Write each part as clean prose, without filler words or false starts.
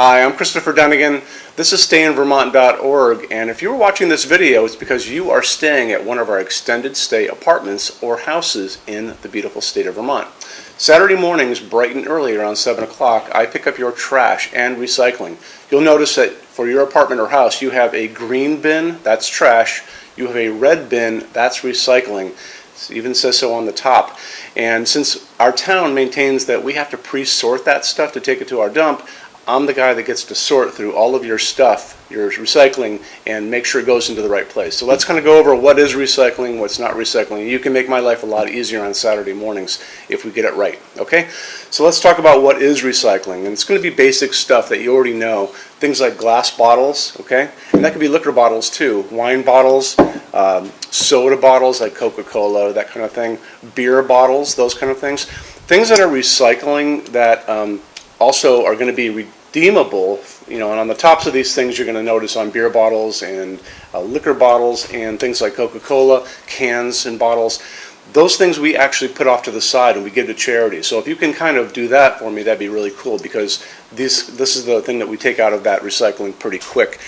Hi, I'm Christopher Dunnigan. This is StayInVermont.org, and if you're watching this video, it's because you are staying at one of our extended stay apartments or houses in the beautiful state of Vermont. Saturday mornings, bright and early, around 7 o'clock, I pick up your trash and recycling. You'll notice that for your apartment or house, you have a green bin, that's trash. You have a red bin, that's recycling. It even says so on the top. And since our town maintains that we have to pre-sort that stuff to take it to our dump, I'm the guy that gets to sort through all of your stuff, your recycling, and make sure it goes into the right place. So let's kind of go over what is recycling, what's not recycling. You can make my life a lot easier on Saturday mornings if we get it right, okay? So let's talk about what is recycling. And it's going to be basic stuff that you already know. Things like glass bottles, okay? And that could be liquor bottles too. Wine bottles, soda bottles like Coca-Cola, that kind of thing. Beer bottles, those kind of things. Things that are recycling that also are going to be redeemable, and on the tops of these things you're going to notice on beer bottles and liquor bottles and things like Coca-Cola, cans and bottles. Those things we actually put off to the side and we give to charity. So if you can kind of do that for me, that'd be really cool, because this is the thing that we take out of that recycling pretty quick.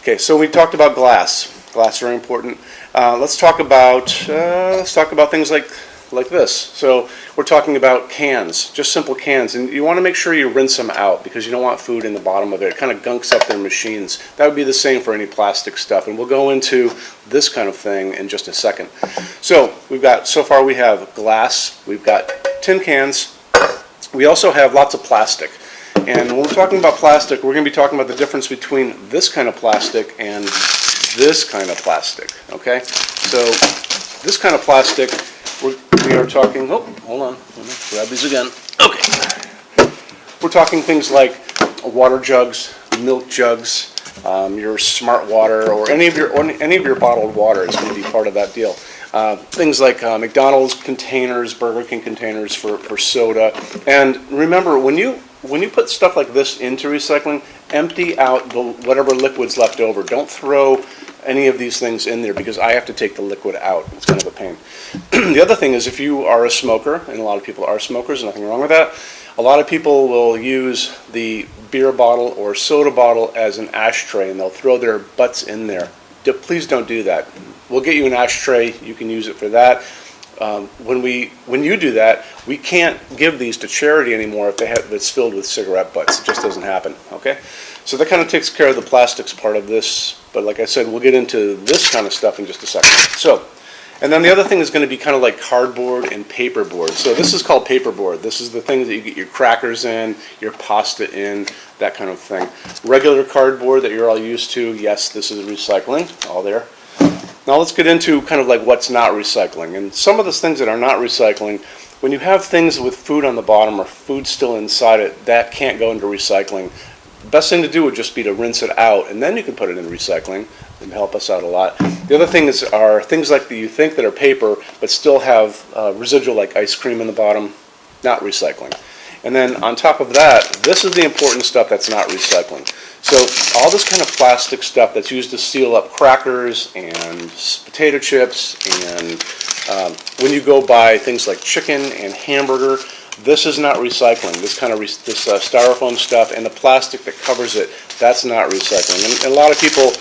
Okay, so we talked about glass. Glass is very important. Let's talk about things like this. So we're talking about cans, just simple cans, and you want to make sure you rinse them out because you don't want food in the bottom of it. It kind of gunks up their machines. That would be the same for any plastic stuff, and we'll go into this kind of thing in just a second. So so far we have glass, we've got tin cans, we also have lots of plastic. And when we're talking about plastic, we're going to be talking about the difference between this kind of plastic and this kind of plastic, okay? So this kind of plastic, we are talking, hold on, let me grab these again. Okay. We're talking things like water jugs, milk jugs, your smart water, or any of your bottled water is going to be part of that deal. Things like McDonald's containers, Burger King containers for soda. And remember, when you put stuff like this into recycling, empty out whatever liquid's left over. Don't throw any of these things in there because I have to take the liquid out. It's kind of a pain. The other thing is, if you are a smoker, and a lot of people are smokers, nothing wrong with that, a lot of people will use the beer bottle or soda bottle as an ashtray and they'll throw their butts in there. Please don't do that. We'll get you an ashtray. You can use it for that. When you do that, we can't give these to charity anymore if it's filled with cigarette butts. It just doesn't happen, okay? So that kind of takes care of the plastics part of this, but like I said, we'll get into this kind of stuff in just a second. So, and then the other thing is going to be kind of like cardboard and paperboard. So this is called paperboard. This is the thing that you get your crackers in, your pasta in, that kind of thing. Regular cardboard that you're all used to, yes, this is recycling, all there. Now let's get into kind of like what's not recycling. And some of the things that are not recycling, when you have things with food on the bottom or food still inside it, that can't go into recycling. The best thing to do would just be to rinse it out, and then you can put it in recycling and help us out a lot. The other things are things like that you think that are paper but still have residual like ice cream in the bottom, not recycling. And then on top of that, this is the important stuff that's not recycling. So all this kind of plastic stuff that's used to seal up crackers and potato chips, and when you go buy things like chicken and hamburger, this is not recycling. This kind of styrofoam stuff and the plastic that covers it, that's not recycling. And a lot of people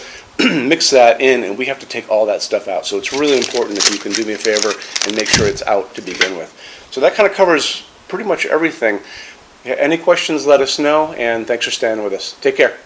mix that in, and we have to take all that stuff out. So it's really important if you can do me a favor and make sure it's out to begin with. So that kind of covers pretty much everything. Any questions, let us know, and thanks for staying with us. Take care.